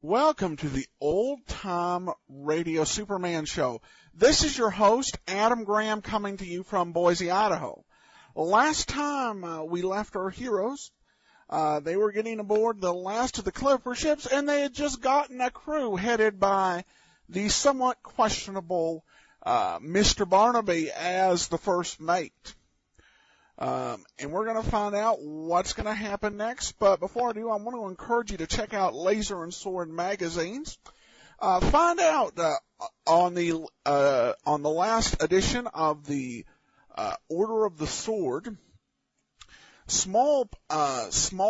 Welcome to the Old Time Radio Superman Show. This is your host, Adam Graham, coming to you from Boise, Idaho. Last time we left our heroes, they were getting aboard the last of the Clipper ships, and they had just gotten a crew headed by the somewhat questionable Mr. Barnaby as the first mate. And we're going to find out what's going to happen next. But before I do, I want to encourage you to check out Laser and Sword magazines. Find out on the last edition of the Order of the Sword, small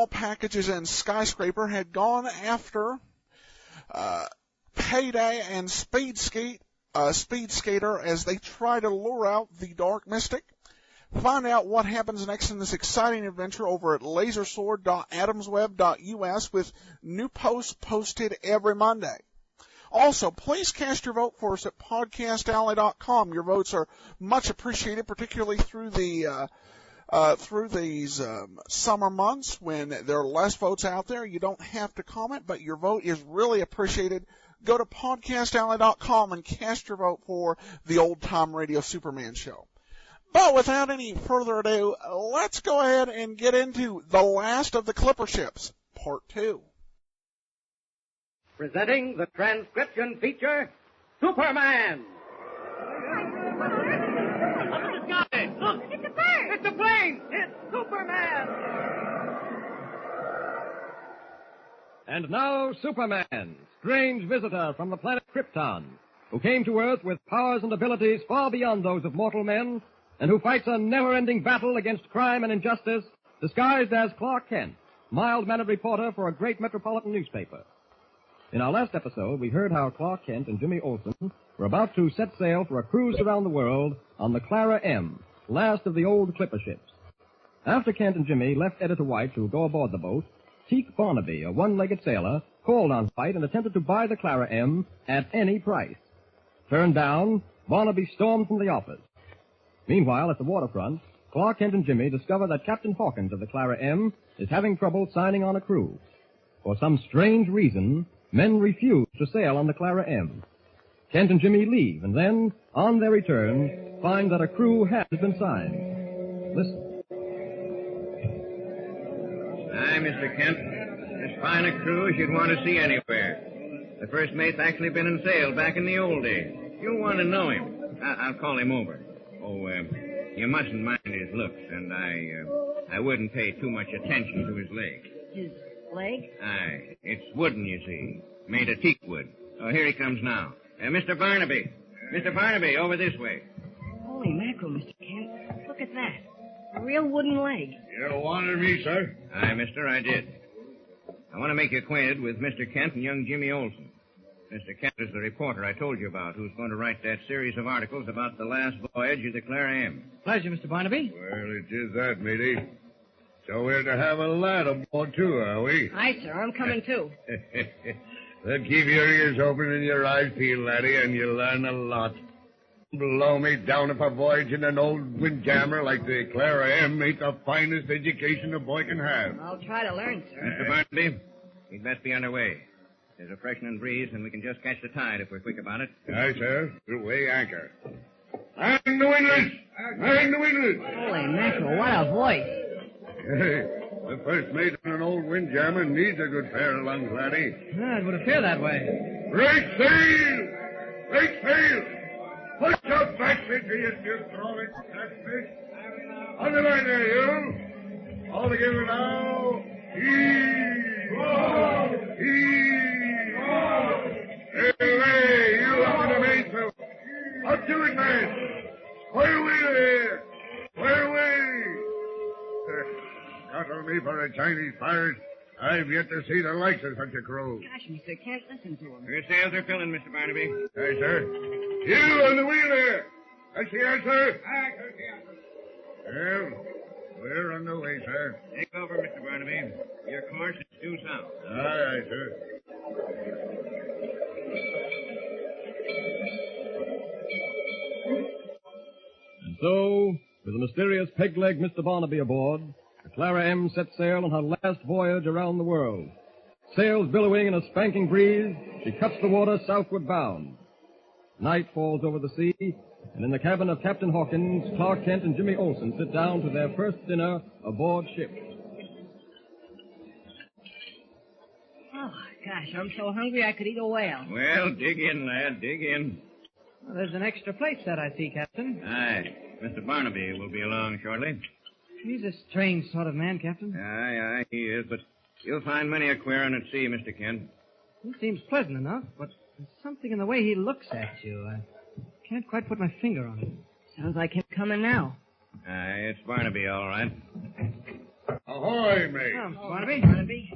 packages and Skyscraper had gone after Payday and Speed Skater as they try to lure out the Dark Mystic. Find out what happens next in this exciting adventure over at lasersword.adamsweb.us with new posts posted every Monday. Also, please cast your vote for us at podcastalley.com. Your votes are much appreciated, particularly through these summer months when there are less votes out there. You don't have to comment, but your vote is really appreciated. Go to podcastalley.com and cast your vote for the Old Time Radio Superman Show. But without any further ado, let's go ahead and get into The Last of the Clipper Ships, Part 2. Presenting the transcription feature, Superman! Up in the sky! Look! It's a bird! It's a plane! It's Superman! And now, Superman, strange visitor from the planet Krypton, who came to Earth with powers and abilities far beyond those of mortal men, and who fights a never-ending battle against crime and injustice, disguised as Clark Kent, mild-mannered reporter for a great metropolitan newspaper. In our last episode, we heard how Clark Kent and Jimmy Olsen were about to set sail for a cruise around the world on the Clara M, last of the old clipper ships. After Kent and Jimmy left Editor White to go aboard the boat, Teak Barnaby, a one-legged sailor, called on White and attempted to buy the Clara M at any price. Turned down, Barnaby stormed from the office. Meanwhile, at the waterfront, Clark Kent and Jimmy discover that Captain Hawkins of the Clara M is having trouble signing on a crew. For some strange reason, men refuse to sail on the Clara M. Kent and Jimmy leave, and then, on their return, find that a crew has been signed. Listen. Aye, Mr. Kent. As fine a crew as you'd want to see anywhere. The first mate's actually been in sail back in the old days. You'll want to know him. I'll call him over. Oh, you mustn't mind his looks, and I wouldn't pay too much attention to his leg. His leg? Aye, it's wooden, you see, made of teak wood. Oh, here he comes now. Mr. Barnaby. Mr. Barnaby, over this way. Holy mackerel, Mr. Kent. Look at that. A real wooden leg. You wanted me, sir? Aye, mister, I did. I want to make you acquainted with Mr. Kent and young Jimmy Olsen. Mr. Kent is the reporter I told you about, who's going to write that series of articles about the last voyage of the Clara M. Pleasure, Mr. Barnaby. Well, it is that, matey. So we're to have a lad aboard, too, are we? Aye, sir. I'm coming, too. Well, keep your ears open and your eyes peeled, laddie, and you'll learn a lot. Blow me down if a voyage in an old windjammer like the Clara M ain't the finest education a boy can have. I'll try to learn, sir. Mr. Barnaby, we'd best be underway. There's a freshening breeze, and we can just catch the tide if we're quick about it. Aye, sir. We'll weigh anchor. And the windlass! And the windlass! Holy mackerel, what a voice. Hey, the first mate on an old windjammer needs a good pair of lungs, laddie. It would appear that way. Right sail! Right sail! Push your back into your stiff throwing catfish. On the line there, you. All together now. Heave! Heave! Hey, you up in the mainsail. Up to it, man. Where away there. Where away? Scuttle me for a Chinese pirate. I've yet to see the likes of such a crew. Gosh, Mr. Kent, listen to him. Your sails are filling, Mr. Barnaby. Aye, sir. You on the wheel there. That's the answer. Aye, that's the answer. Well, we're on the way, sir. Take over, Mr. Barnaby. Your course is due south. Aye, sir. And so, with the mysterious peg-leg Mr. Barnaby aboard, the Clara M set sail on her last voyage around the world. Sails billowing in a spanking breeze, she cuts the water southward bound. Night falls over the sea, and in the cabin of Captain Hawkins, Clark Kent and Jimmy Olsen sit down to their first dinner aboard ship. Oh, gosh, I'm so hungry I could eat a whale. Well, dig in, lad, dig in. Well, there's an extra plate set, I see, Captain. Aye. Mr. Barnaby will be along shortly. He's a strange sort of man, Captain. Aye, he is, but you'll find many a queer one at sea, Mr. Kent. He seems pleasant enough, but there's something in the way he looks at you. I can't quite put my finger on it. Sounds like him coming now. Aye, it's Barnaby, all right. Ahoy, mate. Oh, Barnaby. Barnaby?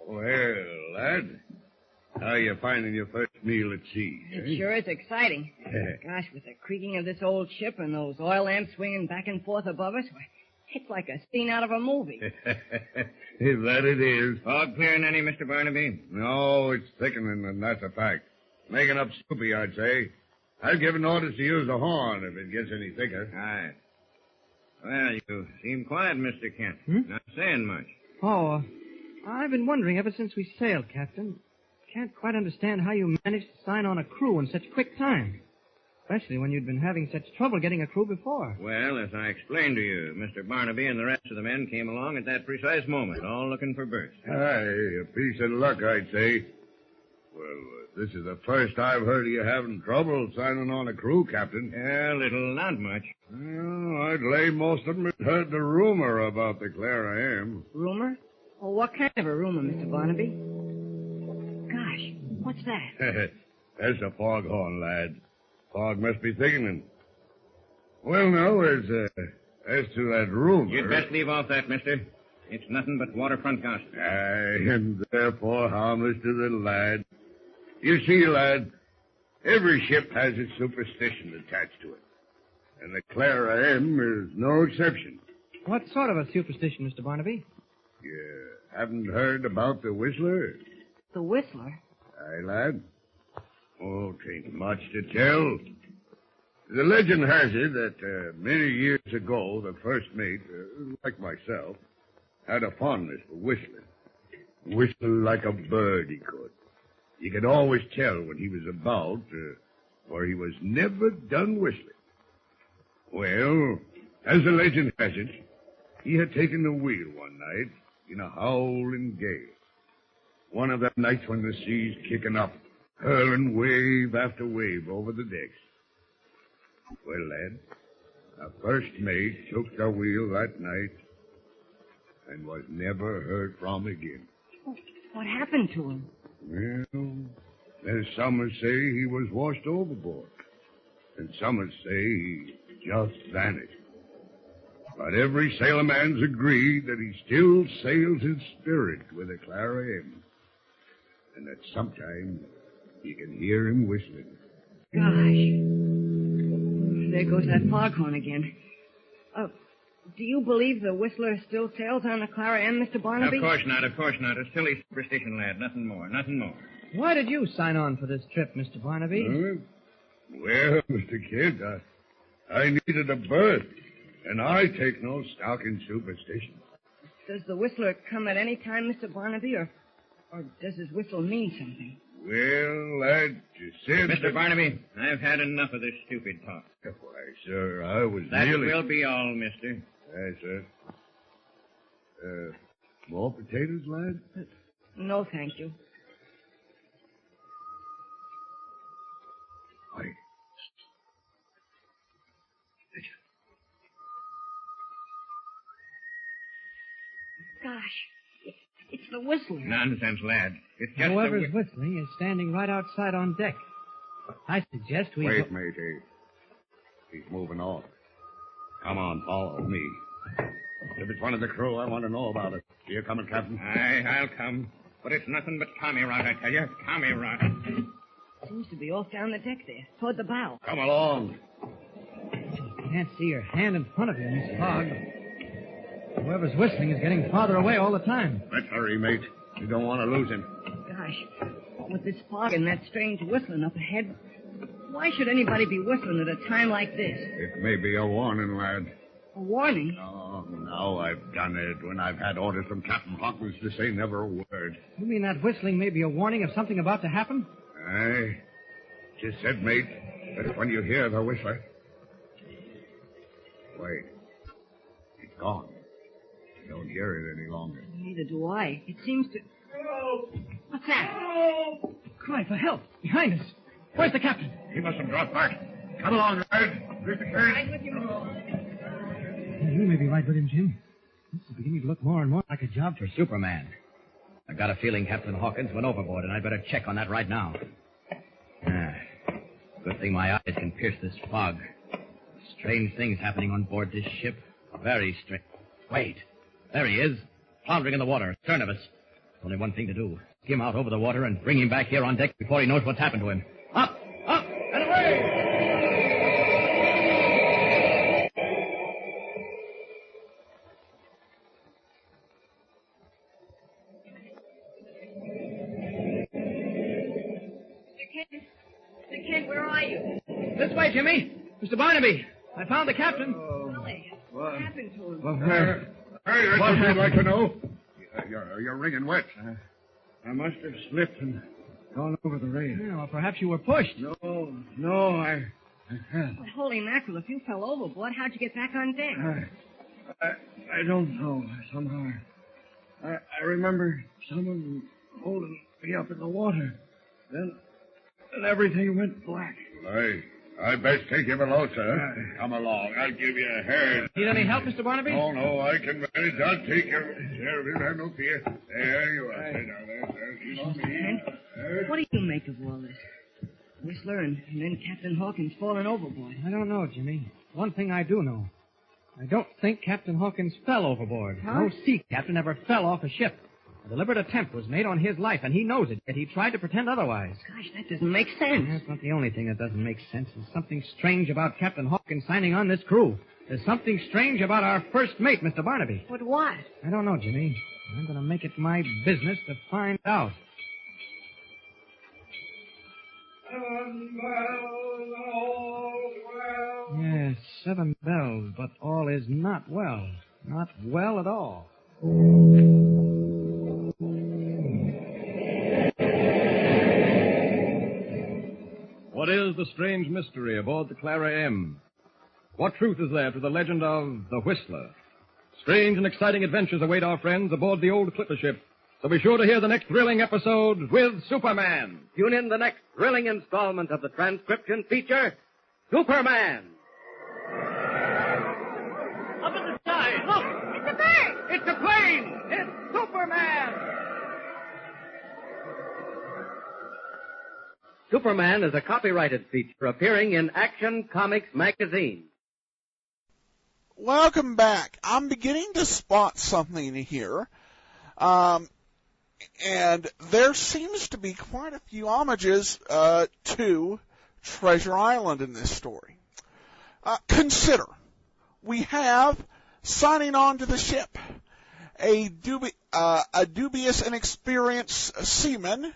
Well, lad, how you finding your first meal at sea? It sure is exciting. Gosh, with the creaking of this old ship and those oil lamps swinging back and forth above us, why, it's like a scene out of a movie. That it is. Fog clearing any, Mr. Barnaby? No, it's thickening, and that's a fact. Making up soupy, I'd say. I've given orders to use the horn if it gets any thicker. Aye. Well, you seem quiet, Mr. Kent. Not saying much. Oh, I've been wondering ever since we sailed, Captain. Can't quite understand how you managed to sign on a crew in such quick time. Especially when you'd been having such trouble getting a crew before. Well, as I explained to you, Mr. Barnaby and the rest of the men came along at that precise moment, all looking for berths. Aye, a piece of luck, I'd say. Well, this is the first I've heard of you having trouble signing on a crew, Captain. Yeah, little, not much. Well, I'd lay most of them had heard the rumor about the Clara M. Rumor? Well, what kind of a rumor, Mr. Barnaby? Gosh, what's that? That's a foghorn, lad. Fog must be thickening. Well, now, as to that rumor... You'd best leave off that, mister. It's nothing but waterfront gossip. Aye, and therefore harmless to the lad. You see, lad, every ship has its superstition attached to it. And the Clara M is no exception. What sort of a superstition, Mr. Barnaby? You haven't heard about the Whistler? The Whistler? Aye, lad. Oh, 'tain't much to tell. The legend has it that many years ago, the first mate, like myself, had a fondness for whistling. Whistle like a bird, he could. You could always tell when he was about, for he was never done whistling. Well, as the legend has it, he had taken the wheel one night in a howling gale. One of them nights when the sea's kicking up, hurling wave after wave over the decks. Well, lad, the first mate took the wheel that night and was never heard from again. What happened to him? Well, there's some who say he was washed overboard, and some who say he just vanished. But every sailorman's agreed that he still sails in spirit with the Clara M, and that sometime you can hear him whistling. Gosh. There goes that foghorn again. Do you believe the Whistler still sails on the Clara M, Mr. Barnaby? Of course not, of course not. A silly superstition, lad. Nothing more, nothing more. Why did you sign on for this trip, Mr. Barnaby? Well, Mr. Kent, I needed a berth, and I take no stock in superstition. Does the Whistler come at any time, Mr. Barnaby, or does his whistle mean something? Well, lad, you said... Mr. Barnaby, I've had enough of this stupid talk. Why, sir, I was That merely... will be all, mister. Aye, sir. More potatoes, lad? No, thank you. Aye. Gosh, it's the Whistler. Nonsense, lad. It's just Whoever's whistling is standing right outside on deck. I suggest we... Wait, matey. He's moving off. Come on, follow me. If it's one of the crew, I want to know about it. You coming, Captain? Aye, I'll come. But it's nothing but Tommy rot, I tell you. Tommy rot. Seems to be off down the deck there, toward the bow. Come along. Can't see your hand in front of you in this fog. Whoever's whistling is getting farther away all the time. Let's hurry, mate. You don't want to lose him. Gosh, with this fog and that strange whistling up ahead, why should anybody be whistling at a time like this? It may be a warning, lad. A warning? Oh, Now I've done it when I've had orders from Captain Hawkins to say never a word. You mean that whistling may be a warning of something about to happen? Aye. Just said, mate, that when you hear the whistler... Wait. It's gone. I don't hear it any longer. Neither do I. It seems to... What's that? Cry for help. Behind us. Where's the captain? He must have dropped back. Come along, lad. Mr. Kent. Right with you. You may be right with him, Jim. This is beginning to look more and more like a job for Superman. I've got a feeling Captain Hawkins went overboard, and I'd better check on that right now. Good thing my eyes can pierce this fog. Strange things happening on board this ship. Very strange. Wait. There he is. Floundering in the water, astern of us. Only one thing to do. Skim out over the water and bring him back here on deck before he knows what's happened to him. Up, and away! Mr. Kent, where are you? This way, Jimmy. Mr. Barnaby, I found the captain. Golly, what happened to him? Hey, that's what I'd like to know. You're wringing wet. I must have slipped and gone over the rail. Yeah, well, perhaps you were pushed. No, I fell. Well, holy mackerel, if you fell overboard, how'd you get back on deck? I don't know. Somehow. I remember someone holding me up in the water. Then everything went black. Hey, I best take you below, sir. Come along. I'll give you a hand. Need any help, Mr. Barnaby? No, I can manage. I'll take you. There, you have no fear. There you are. Sit down there, sir. You know me. Kent, what do you make of all this? Whistler and then Captain Hawkins falling overboard. I don't know, Jimmy. One thing I do know. I don't think Captain Hawkins fell overboard. Huh? No sea captain ever fell off a ship. A deliberate attempt was made on his life, and he knows it, yet he tried to pretend otherwise. Gosh, that doesn't make sense. That's not the only thing that doesn't make sense. There's something strange about Captain Hawkins signing on this crew. There's something strange about our first mate, Mr. Barnaby. But what? I don't know, Jimmy. I'm going to make it my business to find out. 7 bells and all's well. Yes, 7 bells, but all is not well. Not well at all. What is the strange mystery aboard the Clara M? What truth is there to the legend of the Whistler? Strange and exciting adventures await our friends aboard the old clipper ship. So be sure to hear the next thrilling episode with Superman. Tune in the next thrilling installment of the transcription feature, Superman. Up in the sky, look! It's a bird! It's a plane! It's Superman! Superman is a copyrighted feature appearing in Action Comics magazine. Welcome back. I'm beginning to spot something here. And there seems to be quite a few homages to Treasure Island in this story. Consider, we have, signing on to the ship, a dubious and experienced seaman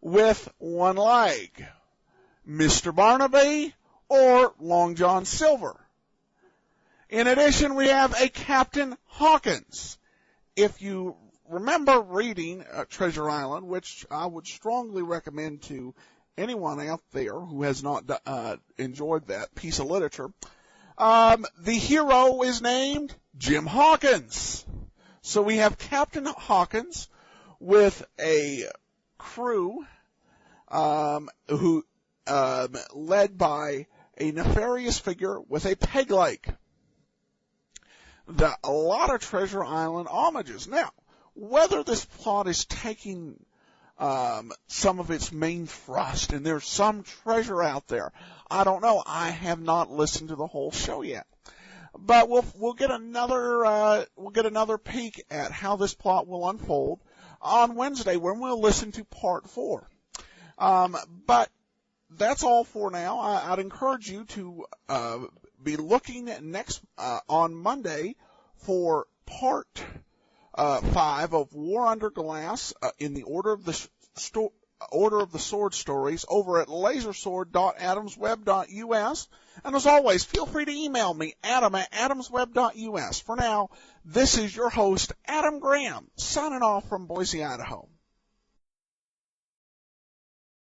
with one leg, Mr. Barnaby or Long John Silver. In addition, we have a Captain Hawkins. If you remember reading Treasure Island, which I would strongly recommend to anyone out there who has not enjoyed that piece of literature, the hero is named Jim Hawkins. So we have Captain Hawkins with a crew who led by a nefarious figure with a peg leg. A lot of Treasure Island homages. Now, whether this plot is taking some of its main thrust and there's some treasure out there, I don't know. I have not listened to the whole show yet. But we'll get another peek at how this plot will unfold on Wednesday when we'll listen to part 4. But that's all for now. I'd encourage you to be looking next on Monday for part 5 of War Under Glass in the order of the Order of the Sword stories over at lasersword.adamsweb.us. And as always, feel free to email me, adam@adamsweb.us. For now, this is your host, Adam Graham, signing off from Boise, Idaho.